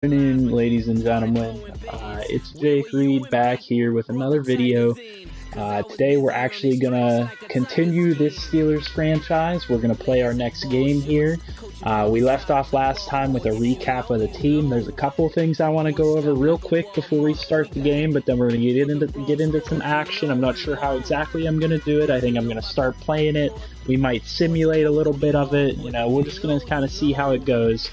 Good afternoon, ladies and gentlemen. It's Jake Reed back here with another video. Today we're actually going to continue this Steelers franchise. We're going to play our next game here. We left off last time with a recap of the team. There's a couple of things I want to go over real quick before we start the game, but then we're going to get into some action. I'm not sure how exactly I'm going to do it. I think I'm going to start playing it. We might simulate a little bit of it. We're just going to kind of see how it goes.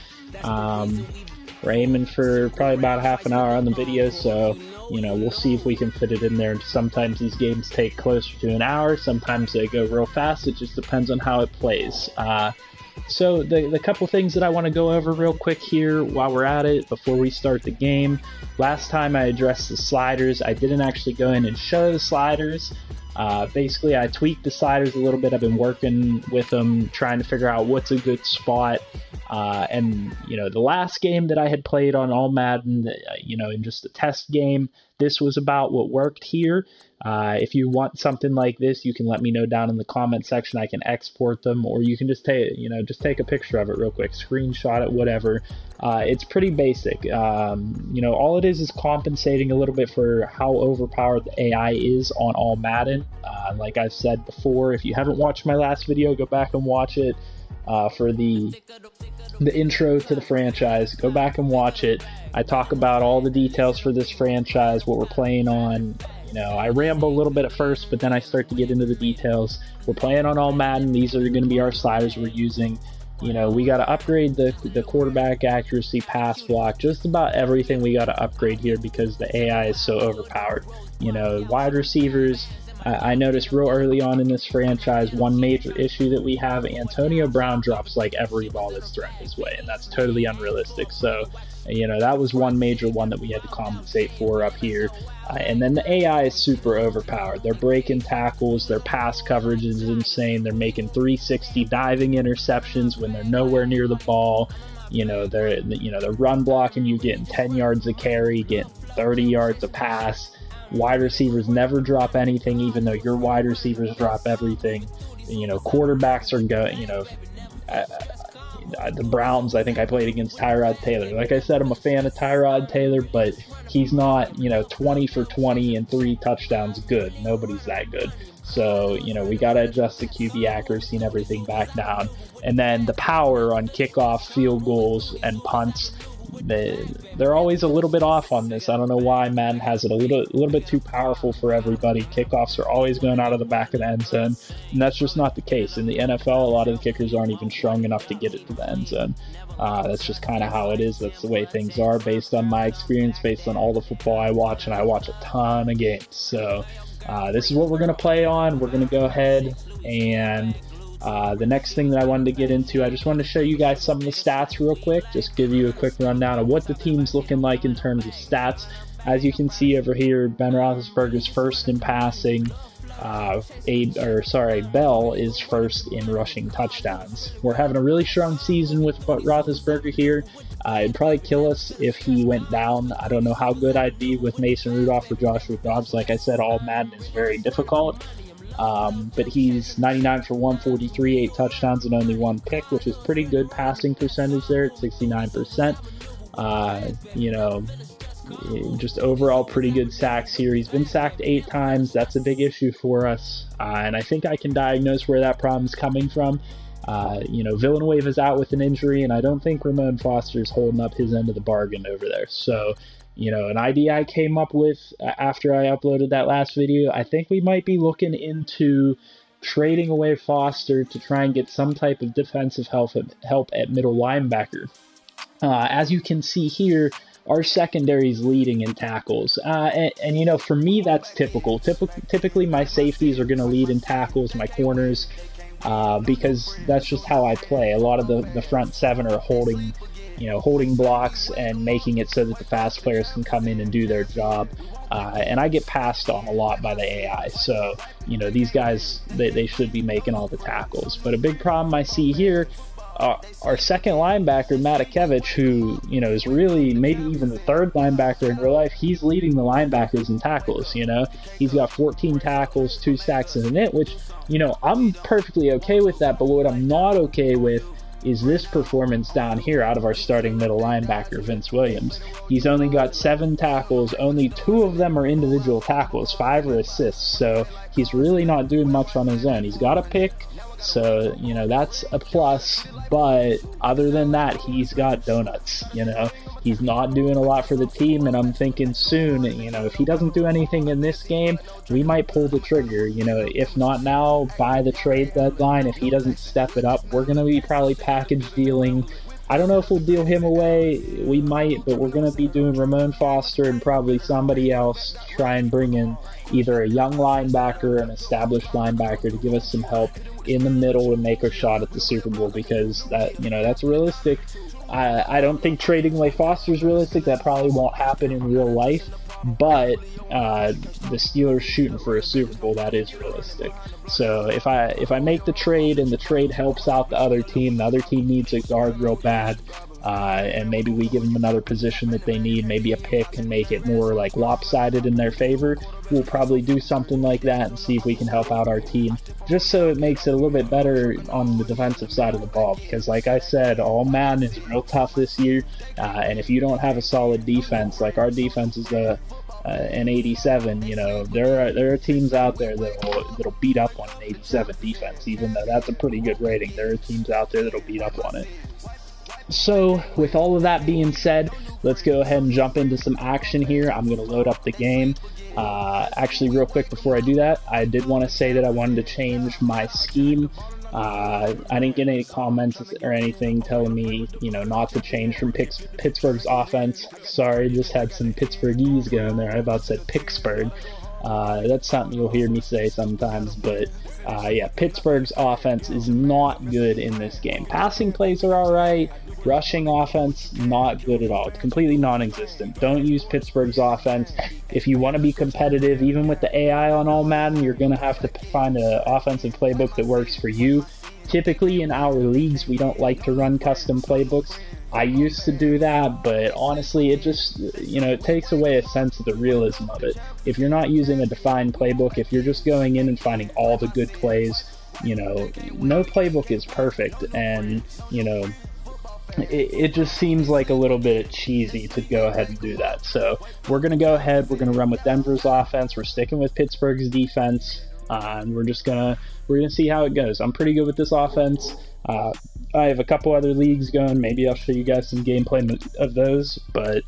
We're aiming for probably about half an hour on the video, so we'll see if we can fit it in there. Sometimes these games take closer to an hour, sometimes they go real fast. It just depends on how it plays. So the couple things that I want to go over real quick here while we're at it before we start the game. Last time I addressed the sliders. I didn't actually go in and show the sliders. Basically, I tweaked the sliders a little bit. I've been working with them, trying to figure out what's a good spot. And the last game that I had played on all Madden, in just a test game, this was about what worked here. If you want something like this, you can let me know down in the comment section. I can export them, or you can just take a picture of it real quick, screenshot it, whatever. It's pretty basic. All it is compensating a little bit for how overpowered the AI is on all Madden. Like I've said before, if you haven't watched my last video, go back and watch it. For the intro to the franchise, go back and watch it. I talk about all the details for this franchise, what we're playing on. I ramble a little bit at first, but then I start to get into the details. We're playing on all Madden. These are going to be our sliders we're using. We got to upgrade the quarterback accuracy, pass block, just about everything we got to upgrade here because the AI is so overpowered. Wide receivers, I noticed real early on in this franchise, one major issue that we have, Antonio Brown drops like every ball that's thrown his way, and that's totally unrealistic. So, that was one major one that we had to compensate for up here. And then the AI is super overpowered. They're breaking tackles, their pass coverage is insane. They're making 360 diving interceptions when they're nowhere near the ball. They're run blocking, you getting 10 yards a carry, getting 30 yards a pass. Wide receivers never drop anything, even though your wide receivers drop everything. Quarterbacks are going, the Browns, I think I played against Tyrod Taylor. Like I said, I'm a fan of Tyrod Taylor, but he's not, 20 for 20 and 3 touchdowns good. Nobody's that good. So, we got to adjust the QB accuracy and everything back down. And then the power on kickoff, field goals, and punts. They're always a little bit off on this. I don't know why Madden has it a little bit too powerful for everybody. Kickoffs are always going out of the back of the end zone, and that's just not the case. In the NFL, a lot of the kickers aren't even strong enough to get it to the end zone. That's just kind of how it is. That's the way things are based on my experience, based on all the football I watch, and I watch a ton of games. So this is what we're going to play on. We're going to go ahead and the next thing that I wanted to get into, I just wanted to show you guys some of the stats real quick, just give you a quick rundown of what the team's looking like in terms of stats. As you can see over here, Ben Roethlisberger's first in passing. Bell is first in rushing touchdowns. We're having a really strong season with Roethlisberger here. It'd probably kill us if he went down. I don't know how good I'd be with Mason Rudolph or Joshua Dobbs. Like I said, all Madden is very difficult. But he's 99 for 143, 8 touchdowns and only 1 pick, which is pretty good passing percentage there at 69%. Just overall pretty good sacks here. He's been sacked 8 times. That's a big issue for us. And I think I can diagnose where that problem's coming from. Villanueva is out with an injury, and I don't think Ramon Foster's holding up his end of the bargain over there. So, an idea I came up with after I uploaded that last video, I think we might be looking into trading away Foster to try and get some type of defensive help at middle linebacker. As you can see here, our secondary is leading in tackles. And for me, that's typical. Typically, my safeties are going to lead in tackles, my corners, because that's just how I play. A lot of the front 7 are holding blocks and making it so that the fast players can come in and do their job. And I get passed on a lot by the AI. So, these guys, they should be making all the tackles. But a big problem I see here, our second linebacker, Matakevich, who, is really maybe even the third linebacker in real life, he's leading the linebackers in tackles, He's got 14 tackles, 2 sacks and a knit, which, I'm perfectly okay with that. But what I'm not okay with is this performance down here out of our starting middle linebacker, Vince Williams. He's only got 7 tackles, only 2 of them are individual tackles, 5 are assists, so he's really not doing much on his own. He's got a pick, so, you know, that's a plus, but other than that, he's got donuts, you know. He's not doing a lot for the team, and I'm thinking soon, you know, if he doesn't do anything in this game, we might pull the trigger, you know. If not now, by the trade deadline, if he doesn't step it up, we're going to be probably package dealing. I don't know if we'll deal him away, we might, but we're going to be doing Ramon Foster and probably somebody else to try and bring in either a young linebacker or an established linebacker to give us some help in the middle to make a shot at the Super Bowl, because that, you know, that's realistic. I don't think trading away Foster is realistic. That probably won't happen in real life, but the Steelers shooting for a Super Bowl, that is realistic. So if I make the trade and the trade helps out the other team needs a guard real bad, and maybe we give them another position that they need, maybe a pick, and make it more like lopsided in their favor, we'll probably do something like that and see if we can help out our team, just so it makes it a little bit better on the defensive side of the ball, because like I said, all Madden is real tough this year, and if you don't have a solid defense, like our defense is an 87, you know, there are teams out there that'll beat up on an 87 defense, even though that's a pretty good rating. There are teams out there that'll beat up on it. So, with all of that being said, let's go ahead and jump into some action here. I'm going to load up the game. Actually, real quick before I do that, I did want to say that I wanted to change my scheme. I didn't get any comments or anything telling me, you know, not to change from Pittsburgh's offense. Sorry, just had some Pittsburghese going there. I about said Pittsburgh. That's something you'll hear me say sometimes, but yeah, Pittsburgh's offense is not good in this game. Passing plays are alright, rushing offense, not good at all. It's completely non-existent. Don't use Pittsburgh's offense. If you want to be competitive, even with the AI on all Madden, you're going to have to find an offensive playbook that works for you. Typically in our leagues, we don't like to run custom playbooks. I used to do that, but honestly, it just, you know, it takes away a sense of the realism of it. If you're not using a defined playbook, if you're just going in and finding all the good plays, you know, no playbook is perfect, and, you know, it just seems like a little bit cheesy to go ahead and do that. So we're going to go ahead, we're going to run with Denver's offense, we're sticking with Pittsburgh's defense, and we're gonna see how it goes. I'm pretty good with this offense. I have a couple other leagues going. Maybe I'll show you guys some gameplay of those, but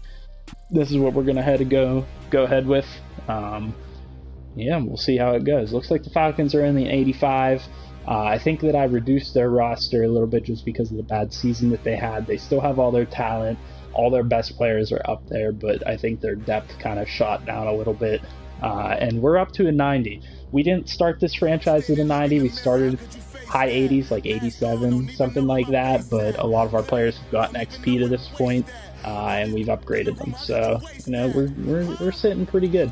this is what we're gonna go ahead with. Yeah, we'll see how it goes. Looks like the Falcons are in the 85. I think that I reduced their roster a little bit just because of the bad season that they had. They still have all their talent. All their best players are up there, but I think their depth kind of shot down a little bit. And we're up to a 90. We didn't start this franchise with a 90. We started high 80s, like 87, something like that. But a lot of our players have gotten XP to this point, and we've upgraded them. So, you know, we're sitting pretty good.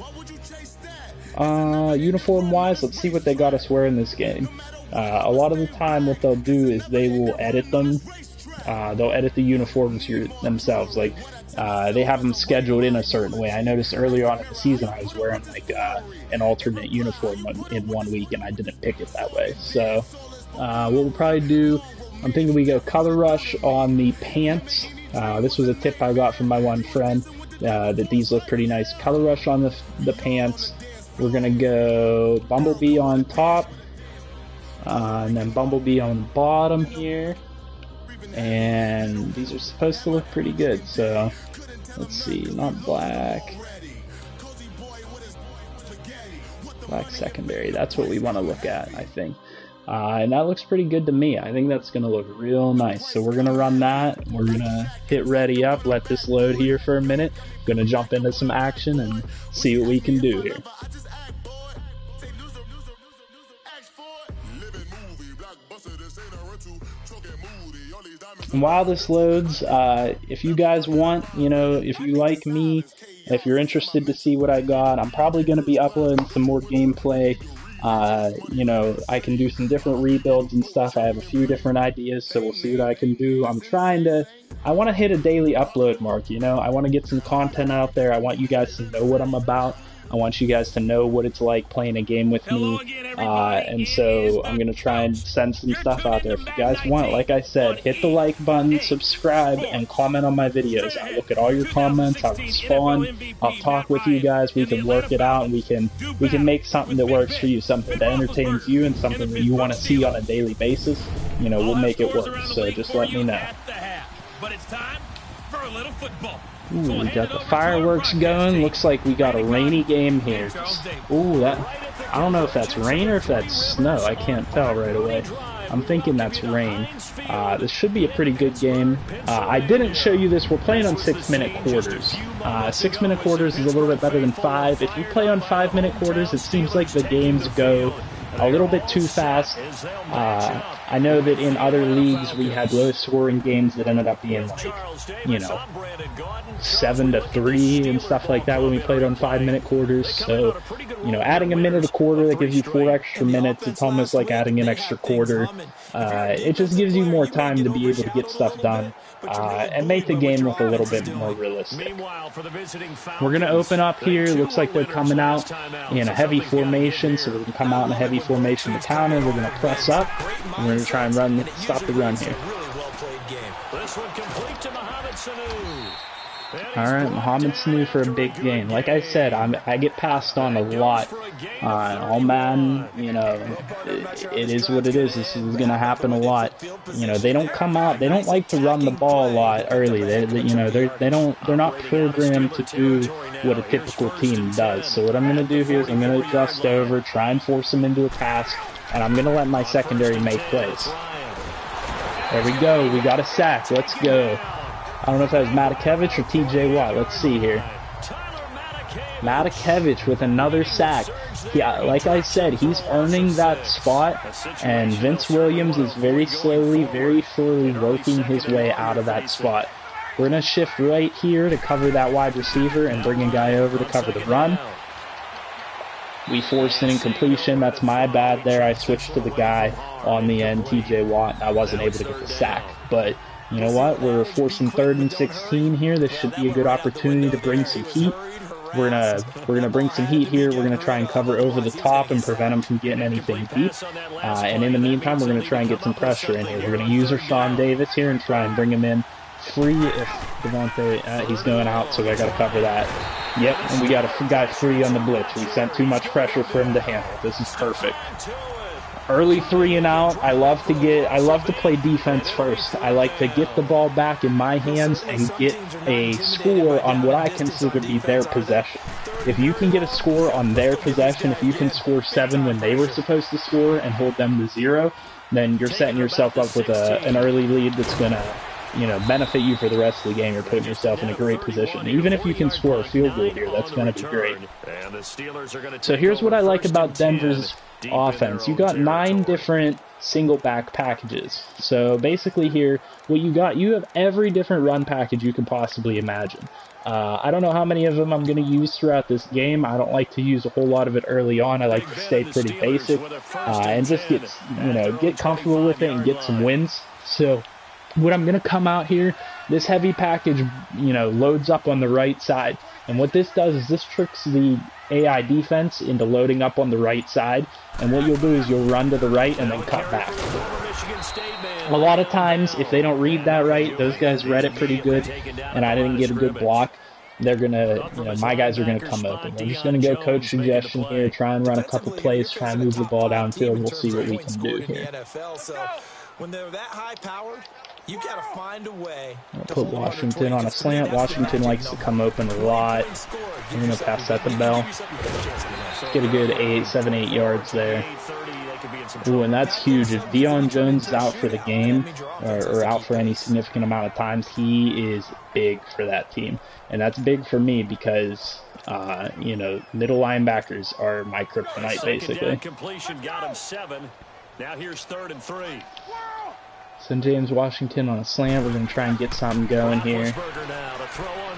Uniform-wise, let's see what they got us wearing this game. A lot of the time, what they'll do is they will edit them. They'll edit the uniforms themselves. Like, they have them scheduled in a certain way. I noticed earlier on in the season I was wearing like an alternate uniform in 1 week, and I didn't pick it that way. So what we'll probably do, I'm thinking we go color rush on the pants. This was a tip I got from my one friend, that these look pretty nice. Color rush on the pants. We're gonna go Bumblebee on top, and then Bumblebee on the bottom here. And these are supposed to look pretty good, so let's see, not black secondary, that's what we want to look at, I think. And that looks pretty good to me. I think that's going to look real nice, so we're going to run that. We're going to hit ready up, let this load here for a minute. Going to jump into some action and see what we can do here. And while this loads, if you guys want, you know, if you like me, if you're interested to see what I got, I'm probably going to be uploading some more gameplay. You know, I can do some different rebuilds and stuff. I have a few different ideas, so we'll see what I can do. I want to hit a daily upload mark, you know. I want to get some content out there. I want you guys to know what I'm about. I want you guys to know what it's like playing a game with me. And so I'm going to try and send some stuff out there. If you guys want, like I said, hit the like button, subscribe, and comment on my videos. I look at all your comments, I'll respond, I'll talk with you guys, we can work it out, and we can make something that works for you, something that entertains you, and something that you want to see on a daily basis. You know, we'll make it work, so just let me know. But it's time for a little football. Ooh, we got the fireworks going. Looks like we got a rainy game here. Ooh, I don't know if that's rain or if that's snow. I can't tell right away. I'm thinking that's rain. This should be a pretty good game. I didn't show you this. We're playing on 6-minute quarters. 6-minute quarters is a little bit better than 5. If you play on 5-minute quarters, it seems like the games go a little bit too fast. I know that in other leagues we had low-scoring games that ended up being like, you know, 7-3 and stuff like that when we played on 5-minute quarters. So, you know, adding a minute a quarter, that gives you 4 extra minutes. It's almost like adding an extra quarter. It just gives you more time to be able to get stuff done and make the game look a little bit more realistic. We're going to open up here. Looks like they're coming out in a heavy formation, so we're going to come out in a heavy formation to counter. We're going to press up, and we're going to try and stop the run here. Alright, Mohamed Sanu for a big game. Like I said, I get passed on a lot. All Madden, you know, it is what it is. This is going to happen a lot. You know, they don't come out, they don't like to run the ball a lot early. You know, they're not programmed to do what a typical team does. So what I'm going to do here is I'm going to adjust over, try and force them into a pass, and I'm going to let my secondary make plays. There we go. We got a sack. Let's go. I don't know if that was Matakevich or TJ Watt. Let's see here. Matakevich with another sack. Yeah, like I said, he's earning that spot, and Vince Williams is very slowly working his way out of that spot. We're going to shift right here to cover that wide receiver and bring a guy over to cover the run. We forced an incompletion. That's my bad there. I switched to the guy on the end, TJ Watt, and I wasn't able to get the sack. But you know what? We're forcing 3rd and 16 here. This should be a good opportunity to bring some heat. We're gonna bring some heat here. We're gonna try and cover over the top and prevent them from getting anything deep. And in the meantime, we're gonna try and get some pressure in here. We're gonna use Rashawn Davis here and try and bring him in free. If Devontae, he's going out, so I gotta cover that. Yep, and we got a guy free on the blitz. We sent too much pressure for him to handle. This is perfect. Early 3 and out. I love to play defense first. I like to get the ball back in my hands and get a score on what I consider to be their possession. If you can get a score on their possession, if you can score 7 when they were supposed to score and hold them to 0, then you're setting yourself up with an early lead that's gonna, you know, benefit you for the rest of the game. You're putting yourself in a great position. Even if you can score a field goal here, that's going to be great. So here's what I like about Denver's offense. You got 9 different single back packages. So basically here, what you have every different run package you can possibly imagine. I don't know how many of them I'm going to use throughout this game. I don't like to use a whole lot of it early on. I like to stay pretty basic and just get comfortable with it and get some wins. So what I'm going to come out here, this heavy package, you know, loads up on the right side. And what this does is this tricks the AI defense into loading up on the right side. And what you'll do is you'll run to the right and then cut back. A lot of times, if they don't read that right, those guys read it pretty good, and I didn't get a good block, they're going to, you know, my guys are going to come open. We're just going to go coach suggestion here, try and run a couple plays, try and move the ball downfield. We'll see what we can do here. When they're that high powered, you gotta find a way. I'll put Washington on a slant. Washington likes to come open a lot. I'm gonna pass that to Bell. Get a good 7, 8 yards there. Ooh, and that's huge. If Deion Jones is out for the game, or out for any significant amount of times, he is big for that team. And that's big for me because, you know, middle linebackers are my kryptonite, basically. Completion got him 7. Now here's 3rd and 3. Send James Washington on a slant. We're going to try and get something going here.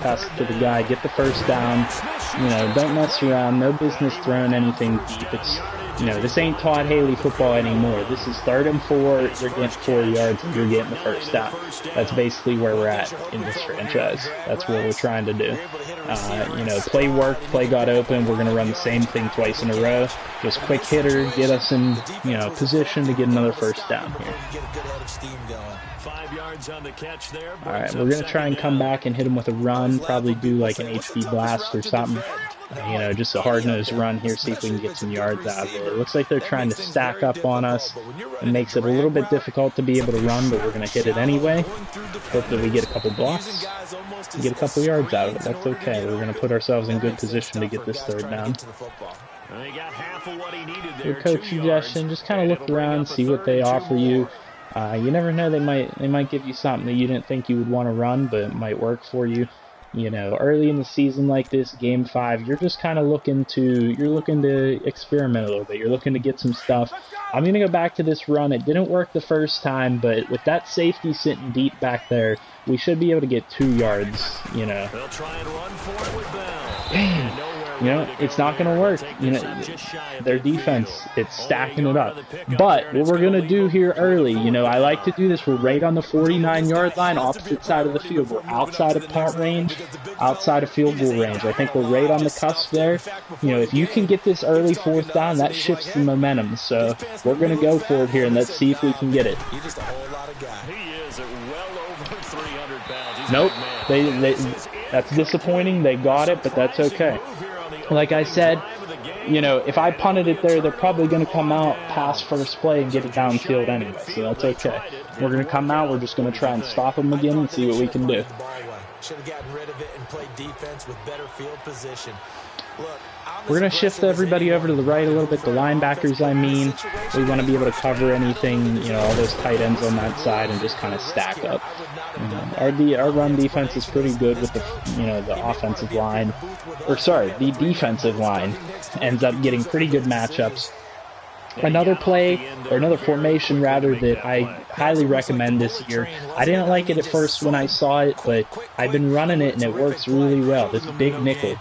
Pass it to the guy. Get the first down. You know, don't mess around. No business throwing anything deep. You know, this ain't Todd Haley football anymore. This is 3rd and 4. You're getting 4 yards and you're getting the first down. That's basically where we're at in this franchise. That's what we're trying to do. You know, play work, play got open. We're going to run the same thing twice in a row. Just quick hitter, get us in, you know, position to get another first down here. 5 yards on the catch there. All right, we're going to try and come back and hit him with a run, probably do like an HB blast or something. You know, just a hard-nosed run here, see if we can get some yards out of it. It looks like they're trying to stack up on us. It makes it a little bit difficult to be able to run, but we're going to hit it anyway. Hopefully we get a couple blocks, get a couple yards out of it. That's okay. We're going to put ourselves in good position to get this 3rd down. Good coach suggestion, just kind of look around, see what they offer you. You never know, they might give you something that you didn't think you would want to run, but it might work for you. You know, early in the season like this, Game 5, you're just kind of looking to experiment a little bit. You're looking to get some stuff. I'm going to go back to this run. It didn't work the first time, but with that safety sitting deep back there, we should be able to get 2 yards, you know. They'll try and run for it with Bell. Dang. You know, it's not going to work. You know, their defense, it's stacking it up. But what we're going to do here early, you know, I like to do this. We're right on the 49-yard line, opposite side of the field. We're outside of punt range, outside of field goal range. I think we're right on the cusp there. You know, if you can get this early 4th down, that shifts the momentum. So we're going to go for it here, and let's see if we can get it. Nope. That's disappointing. They got it, but that's okay. Like I said, you know, if I punted it there, they're probably going to come out, pass first play, and get it downfield anyway, so that's okay. We're going to come out, we're just going to try and stop them again and see what we can do. Should have gotten rid of it and played defense with better field position. Look, we're going to shift everybody over to the right a little bit, the linebackers, I mean. We want to be able to cover anything, you know, all those tight ends on that side and just kind of stack up. Our run defense is pretty good with the, you know, the offensive line, or sorry, the defensive line ends up getting pretty good matchups. Another play, or another formation rather, that I highly recommend this year. I didn't like it at first when I saw it, but I've been running it and it works really well. This big nickel.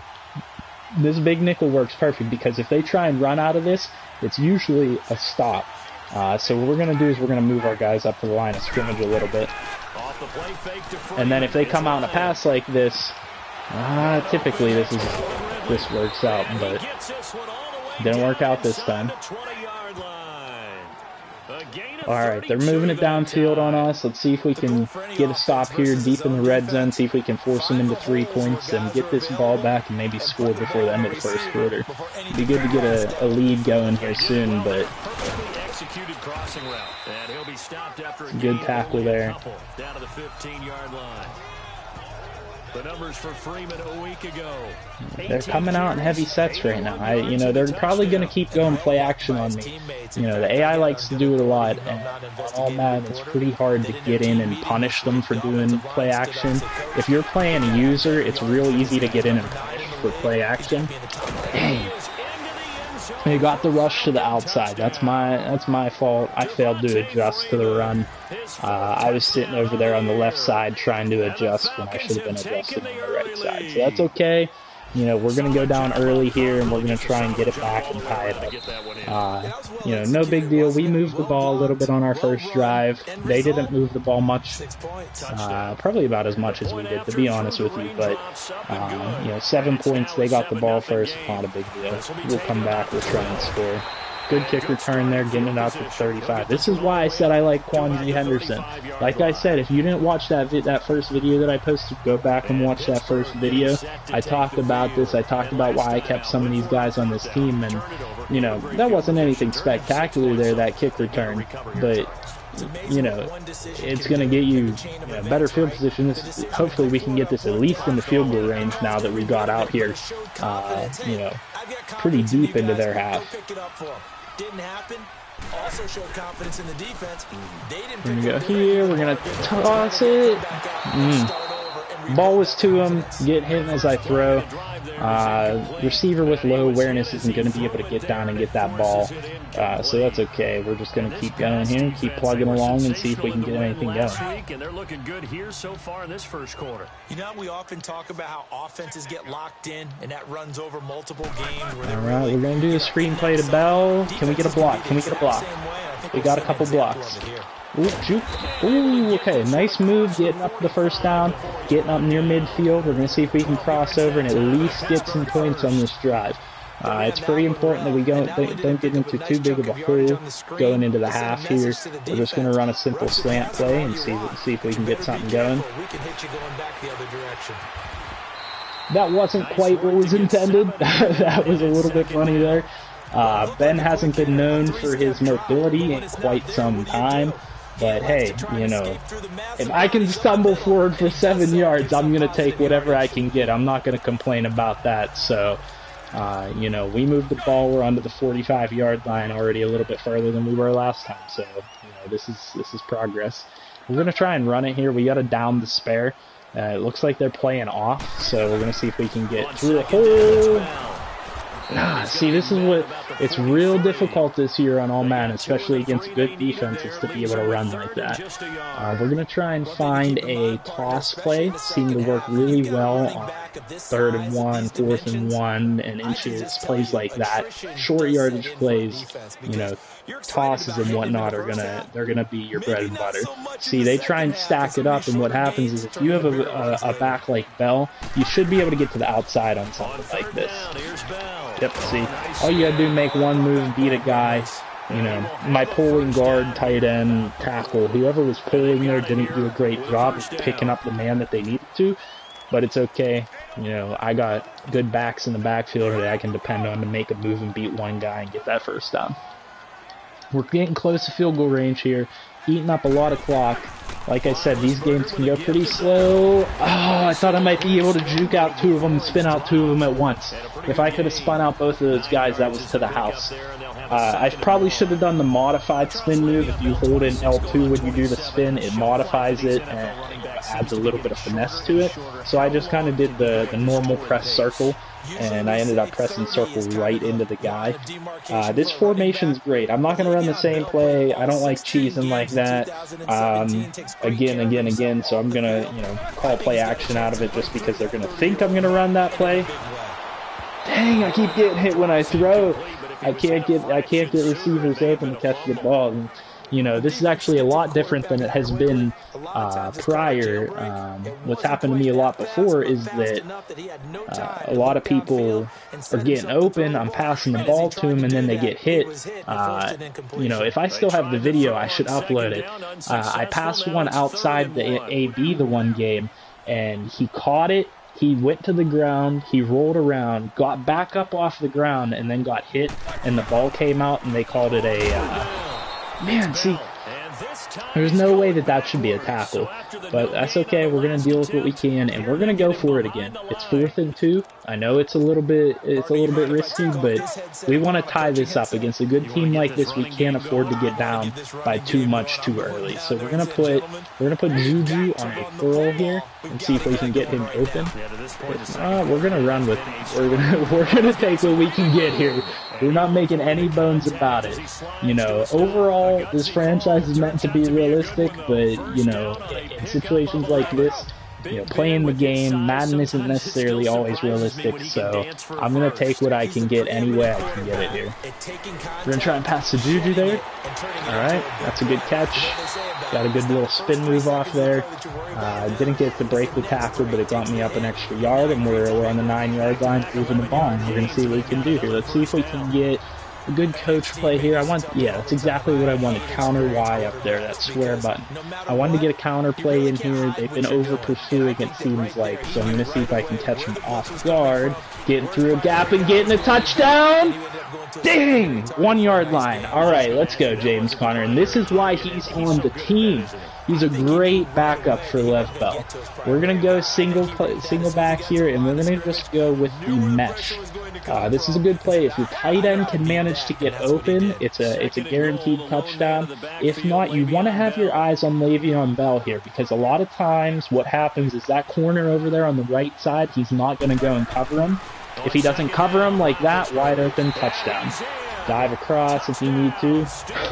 This big nickel works perfect because if they try and run out of this, it's usually a stop. So what we're going to do is we're going to move our guys up to the line of scrimmage a little bit. And then if they come out in a pass like this, typically this works out, but didn't work out this time. Alright, they're moving it downfield on us. Let's see if we can get a stop here deep in the red zone, see if we can force them into 3 points and get this ball back and maybe score before the end of the first quarter. It'd be good to get a lead going here soon, but good tackle there. Down to the 15-yard line. The numbers for Freeman a week ago. They're coming out in heavy sets right now. You know, they're probably going to keep going play action on me. You know, the AI likes to do it a lot, and on all Madden, it's pretty hard to get in and punish them for doing play action. If you're playing a user, it's real easy to get in and punish for play action. Dang. They got the rush to the outside. That's my fault. I failed to adjust to the run. I was sitting over there on the left side trying to adjust when I should have been adjusting on the right side. So that's okay. You know, we're going to go down early here, and we're going to try and get it back and tie it up. You know, no big deal. We moved the ball a little bit on our first drive. They didn't move the ball much, probably about as much as we did, to be honest with you. But, you know, 7 points, they got the ball first, not a big deal. We'll come back, we'll try and score. Good kick return there, getting it out to 35. This is why I said I like Quandre Henderson. Like I said, if you didn't watch that first video that I posted, go back and watch that first video. I talked about this. I talked about why I kept some of these guys on this team, and, you know, that wasn't anything spectacular there, that kick return, but, you know, it's going to get you, better field position. Hopefully we can get this at least in the field goal range now that we got out here, you know, pretty deep into their half. Didn't happen. Also showed confidence in the defense. They didn't We're going to go here. We're going to toss it. Ball was to him, get him as I throw. Receiver with low awareness isn't going to be able to get down and get that ball, so that's okay. We're just going to keep going here, keep plugging along, and see if we can get anything going. And they're looking good here so far in this first quarter. You know, we often talk about how offenses get locked in, and that runs over multiple games. All right, we're going to do the screenplay to Bell. Can we get a block? Can we get a block? We got a couple blocks. Ooh, juke. Ooh, okay, nice move, getting up the first down, getting up near midfield. We're going to see if we can cross over and at least get some points on this drive. It's pretty important that we don't get into too big of a hole going into the half here. We're just going to run a simple slant play and see if we can get something going. That wasn't quite what was intended. That was a little bit funny there. Ben hasn't been known for his mobility in quite some time. But hey, you know, if I can stumble forward for 7 yards, I'm going to take whatever I can get. I'm not going to complain about that. So, you know, we moved the ball. We're onto the 45-yard line already, a little bit further than we were last time. So, you know, this is progress. We're going to try and run it here. We got to down the spare. It looks like they're playing off, so we're going to see if we can get through a hole. See, this is what, it's real difficult this year on all Madden, especially against good defenses, to be able to run like that. We're going to try and find a toss play. Seemed to work really well on 3rd and 1, 4th and 1, and inches, plays like that. Short yardage plays, you know, tosses and whatnot they're gonna be your bread and butter. See, they try and stack it up, and what happens is if you have a back like Bell, you should be able to get to the outside on something like this. Yep, see, all you gotta do, make one move, beat a guy. You know, my pulling guard, tight end, tackle, whoever was pulling there didn't do a great job of picking up the man that they needed to, but it's okay. You know, I got good backs in the backfield that I can depend on to make a move and beat one guy and get that first down. We're getting close to field goal range here, eating up a lot of clock. Like I said, these games can go pretty slow. Oh, I thought I might be able to juke out 2 of them and spin out 2 of them at once. If I could have spun out both of those guys, that was to the house. I probably should have done the modified spin move. If you hold in L2 when you do the spin, it modifies it and adds a little bit of finesse to it. So I just kind of did the normal press circle, and I ended up pressing circle right into the guy. This formation's great. I'm not going to run the same play. I don't like cheesing like that again, so I'm going to, you know, call play action out of it just because they're going to think I'm going to run that play. Dang, I keep getting hit when I throw. I can't get receivers open to catch the ball. And, you know, this is actually a lot different than it has been prior. What's happened to me a lot before is that a lot of people are getting open, I'm passing the ball to them, and then they get hit. You know, if I still have the video, I should upload it. I passed one outside the AB the one game, and he caught it. He went to the ground, he rolled around, got back up off the ground, and then got hit, and the ball came out, and they called it a... Man, see, there's no way that should be a tackle, but that's okay. We're gonna deal with what we can, and we're gonna go for it again. It's 4th and 2. I know it's a little bit risky, but we want to tie this up against a good team like this. We can't afford to get down by too much too early. So we're gonna put Juju on a curl here and see if we can get him open. We're gonna run with it. We're gonna take what we can get here. We're not making any bones about it. You know, overall, this franchise is meant to be realistic, but, you know, in situations like this, you know, playing the game, Madden isn't necessarily always realistic, so I'm going to take what I can get any way I can get it here. We're going to try and pass to Juju there. Alright, that's a good catch. Got a good little spin move off there. Didn't get to break the tackle, but it got me up an extra yard, and we're on the 9-yard line moving the ball. We're going to see what we can do here. Let's see if we can get a good coach play here. Yeah, that's exactly what I wanted. Counter Y up there, that square button. I wanted to get a counter play in here. They've been over pursuing, it seems like, so I'm going to see if I can catch them off guard, getting through a gap and getting a touchdown. Dang! 1-yard line. Alright, let's go, James Conner. And this is why he's on the team. He's a great backup for Lev Bell. We're going to go single back here, and we're going to just go with the mesh. This is a good play. If your tight end can manage to get open, it's a guaranteed touchdown. If not, you want to have your eyes on Le'Veon Bell here, because a lot of times what happens is that corner over there on the right side, he's not going to go and cover him. If he doesn't cover him like that, wide open, touchdown. Dive across if you need to.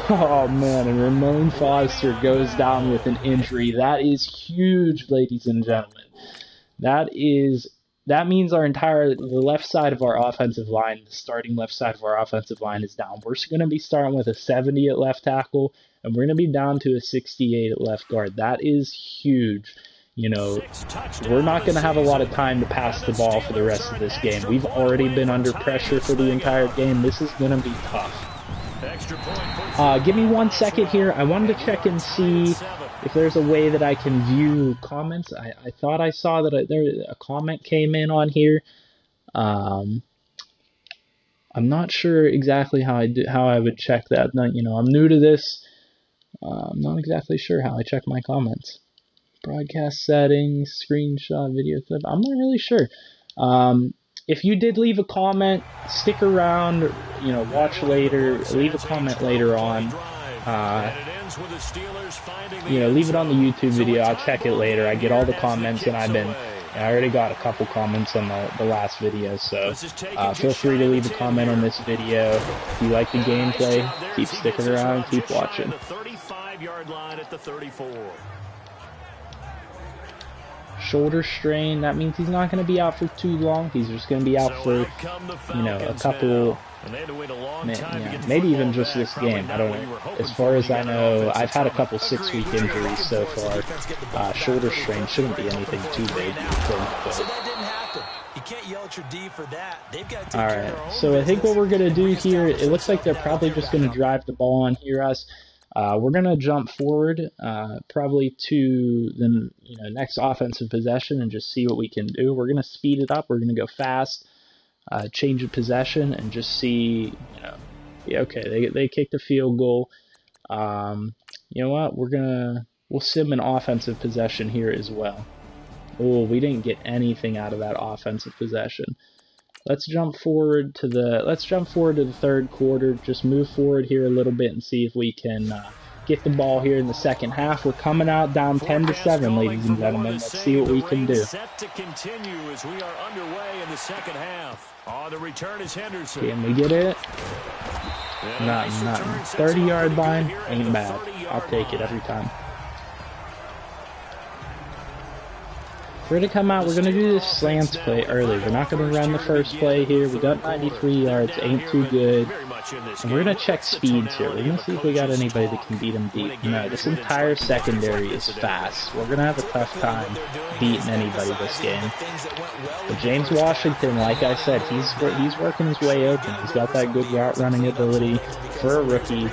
Oh man, and Ramon Foster goes down with an injury. That is huge, ladies and gentlemen. That means the left side of our offensive line, the starting left side of our offensive line is down. We're going to be starting with a 70 at left tackle, and we're going to be down to a 68 at left guard. That is huge. You know, we're not going to have a lot of time to pass the ball for the rest of this game. We've already been under pressure for the entire game. This is going to be tough. Give me 1 second here. I wanted to check and see if there's a way that I can view comments. I thought I saw that a comment came in on here. I'm not sure exactly how I would check that. You know, I'm new to this. I'm not exactly sure how I check my comments. Broadcast settings, screenshot, video clip. I'm not really sure. If you did leave a comment, stick around, you know, watch later, leave a comment later on. You know, leave it on the YouTube video. I'll check it later. I get all the comments, and I already got a couple comments on the last video, so feel free to leave a comment on this video. If you like the gameplay, keep sticking around, keep watching. Shoulder strain, that means he's not going to be out for too long. He's just going to be out for, you know, a couple, maybe even just this game. I don't know. As far as I know, I've had a couple 6-week injuries so far. Shoulder strain shouldn't be anything too big. Alright, so I think what we're going to do here, it looks like they're probably just going to drive the ball on here us. We're going to jump forward probably to the next offensive possession and just see what we can do. We're going to speed it up. We're going to go fast, change of possession, and just see, yeah, okay, they kicked a field goal. You know what? We'll sim an offensive possession here as well. Oh, we didn't get anything out of that offensive possession. Let's jump forward to the third quarter. Just move forward here a little bit and see if we can get the ball here in the second half. We're coming out down 10-7, ladies and gentlemen. Let's see what we can do. Set to continue as we are underway in the second half. The return is Henderson. Can we get it? Nothing. 30-yard line ain't bad. I'll take it every time. We're going to come out, we're going to do this slants play early. We're not going to run the first play here. We got 93 yards, ain't too good. And we're going to check speeds here. We're going to see if we got anybody that can beat them deep. No, this entire secondary is fast. We're going to have a tough time beating anybody this game. But James Washington, like I said, he's working his way open. He's got that good route running ability for a rookie.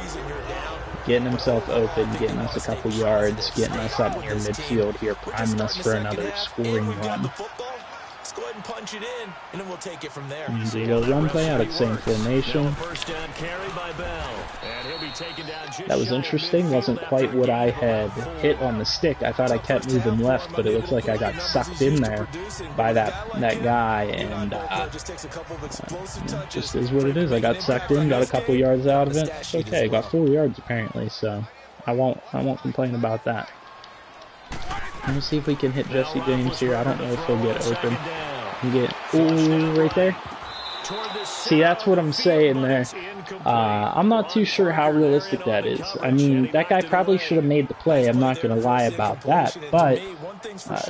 Getting himself open, getting us a couple yards, getting us up near midfield here, priming us for another scoring run. Let's go ahead and punch it in, and then we'll take it from there. And we go run play out of the same formation. That was interesting. Wasn't quite what I had hit on the stick. I thought I kept moving left, but it looks like I got sucked in there by that guy, and just is what it is. I got sucked in, got a couple yards out of it. It's okay. I got 4 yards apparently, so I won't complain about that. Let me see if we can hit Jesse James here. I don't know if he'll get open. Ooh, right there. See, that's what I'm saying there. I'm not too sure how realistic that is. I mean, that guy probably should have made the play. I'm not going to lie about that. But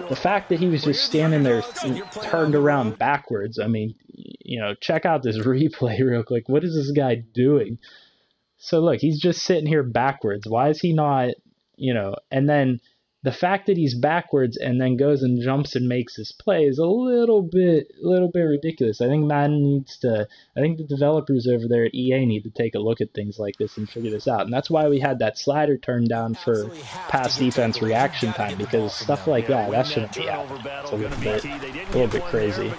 the fact that he was just standing there turned around backwards, I mean, check out this replay real quick. What is this guy doing? So look, he's just sitting here backwards. Why is he not, and then the fact that he's backwards and then goes and jumps and makes this play is a little bit ridiculous. I think I think the developers over there at EA need to take a look at things like this and figure this out. And that's why we had that slider turned down for pass defense reaction time, because stuff like that shouldn't be out. It's a little bit crazy.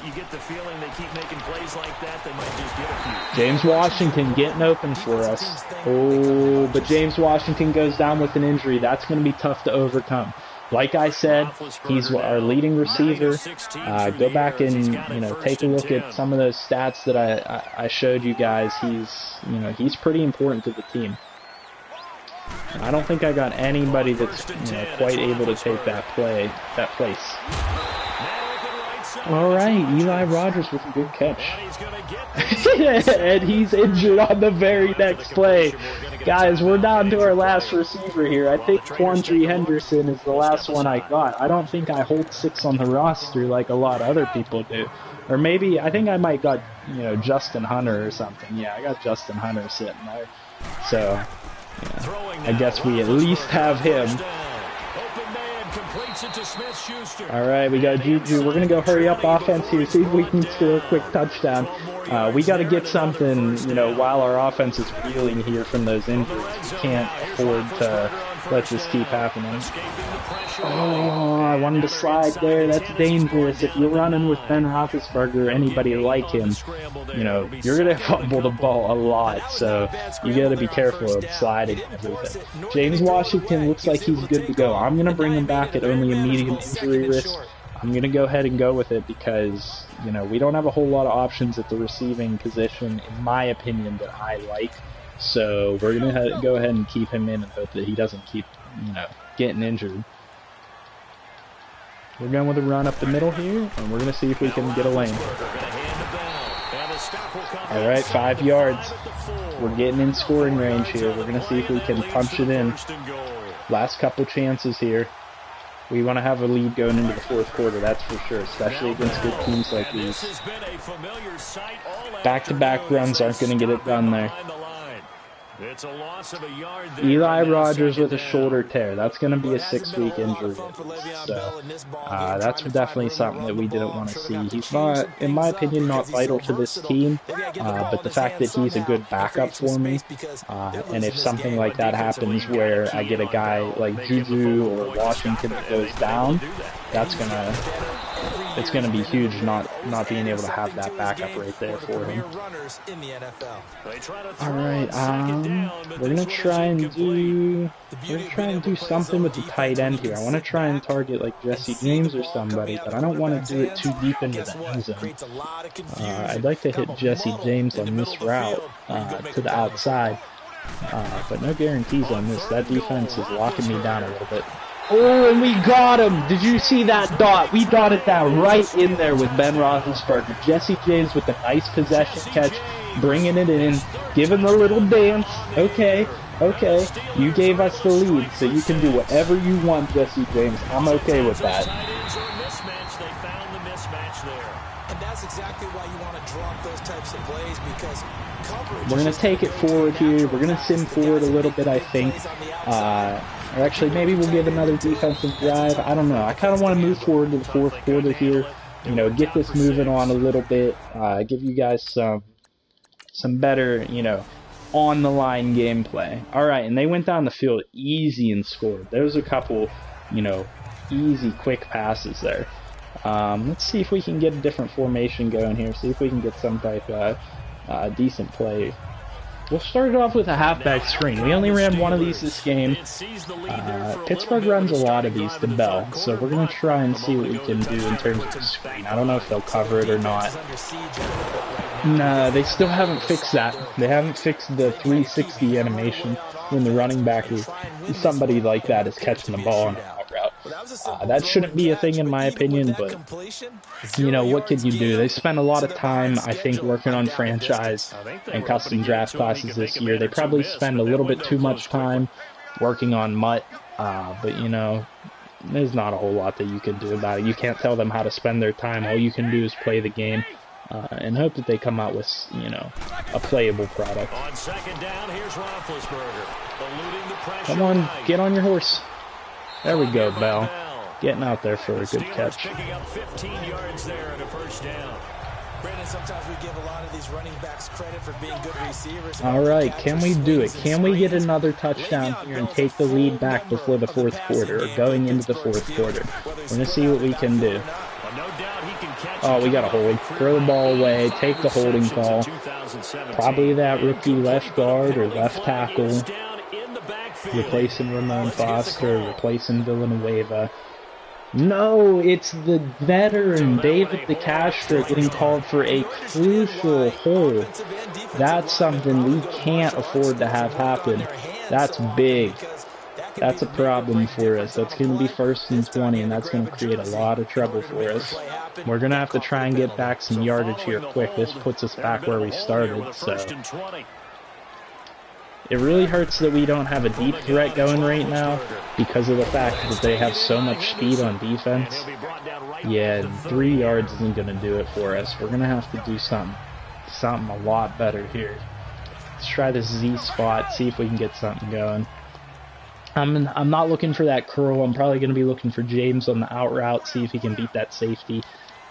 James Washington getting open for us. Oh, but James Washington goes down with an injury. That's going to be tough to overcome. like I said, he's our leading receiver. Go back and take a look at some of those stats that I showed you guys. He's pretty important to the team. I don't think I got anybody that's quite able to take that place. All right, Eli Rogers with a good catch. And he's injured on the very next play. Guys, we're down to our last receiver here. I think Quandre Henderson is the last one I got. I don't think I hold 6 on the roster like a lot of other people do. Or maybe, I think I might got, Justin Hunter or something. Yeah, I got Justin Hunter sitting there. So, yeah, I guess we at least have him. Alright, we got Juju. We're going to go hurry up offense here, see if we can score a quick touchdown. We got to get something, while our offense is reeling here from those injuries. We can't afford to let this keep happening. Oh, I wanted to slide there. That's dangerous. If you're running with Ben Roethlisberger or anybody like him, you're going to fumble the ball a lot. So you got to be careful of sliding and everything. James Washington looks like he's good to go. I'm going to bring him back at only a medium injury risk. I'm going to go ahead and go with it because, we don't have a whole lot of options at the receiving position, in my opinion, that I like. So we're going to go ahead and keep him in and hope that he doesn't keep, getting injured. We're going with a run up the middle here, and we're going to see if we can get a lane. All right, 5 yards. We're getting in scoring range here. We're going to see if we can punch it in. Last couple chances here. We want to have a lead going into the 4th quarter, that's for sure, especially against good teams like these. Back-to-back runs aren't going to get it done there. It's a loss of a yard there. Eli Rogers with a shoulder tear. That's going to be a 6-week injury. So that's definitely something that we didn't want to see. He's not, in my opinion, not vital to this team, but the fact that he's a good backup for me, and if something like that happens where I get a guy like Juju or Washington that goes down, it's gonna be huge not being able to have that backup right there for him. All right, we're gonna try and do something with the tight end here. I want to try and target like Jesse James or somebody, but I don't want to do it too deep into the end zone. I'd like to hit Jesse James on this route to the outside, but no guarantees on this. That defense is locking me down a little bit. Oh, and we got him! Did you see that dot? We dotted that right in there with Ben Roethlisberger. Jesse James with a nice possession catch, bringing it in, giving the little dance. Okay, you gave us the lead, so you can do whatever you want, Jesse James. I'm okay with that. And that's exactly why you want to draw up those types of plays, because we're going to take it forward here. We're going to sim forward a little bit, I think. Or actually, maybe we'll give another defensive drive. I don't know. I kind of want to move forward to the 4th quarter here. Get this moving on a little bit. Give you guys some better, on-the-line gameplay. All right, and they went down the field easy and scored. There was a couple, easy, quick passes there. Let's see if we can get a different formation going here. See if we can get some type of decent play. We'll start it off with a halfback screen. We only ran one of these this game. Pittsburgh runs a lot of these to Bell, so we're going to try and see what we can do in terms of the screen. I don't know if they'll cover it or not. No, they still haven't fixed that. They haven't fixed the 360 animation when the running back is somebody like that is catching the ball on the out route. That shouldn't be a thing in my opinion, but what can you do? They spent a lot of time, I think, working on franchise and custom draft classes this year. They probably spend a little bit too much time working on MUT, but there's not a whole lot that you can do about it. You can't tell them how to spend their time. All you can do is play the game and hope that they come out with, a playable product. On 2nd down, here's Roethlisberger, eluding the pressure. Come on, get on your horse. There we go, Bell. Getting out there for a good catch. Picking up 15 yards there and a 1st down. Brandon, sometimes we give a lot of these running backs credit for being good receivers. All right, can we do it? Can we get another touchdown here and take the lead back before the 4th quarter, or going into the 4th quarter? We're going to see what we can do. Oh, we got a hold. Throw the ball away, take the holding call. Probably that rookie left guard or left tackle. replacing Ramon Foster, replacing Villanueva. No, it's the veteran David DeCastro getting called for a crucial hold. That's something we can't afford to have happen. That's big. That's a problem for us. That's going to be 1st and 20, and that's going to create a lot of trouble for us. We're going to have to try and get back some yardage here quick. This puts us back where we started, so... It really hurts that we don't have a deep threat going right now because of the fact that they have so much speed on defense. Yeah, 3 yards isn't going to do it for us. We're going to have to do something a lot better here. Let's try this Z spot, see if we can get something going. I'm not looking for that curl. I'm probably going to be looking for James on the out route, see if he can beat that safety.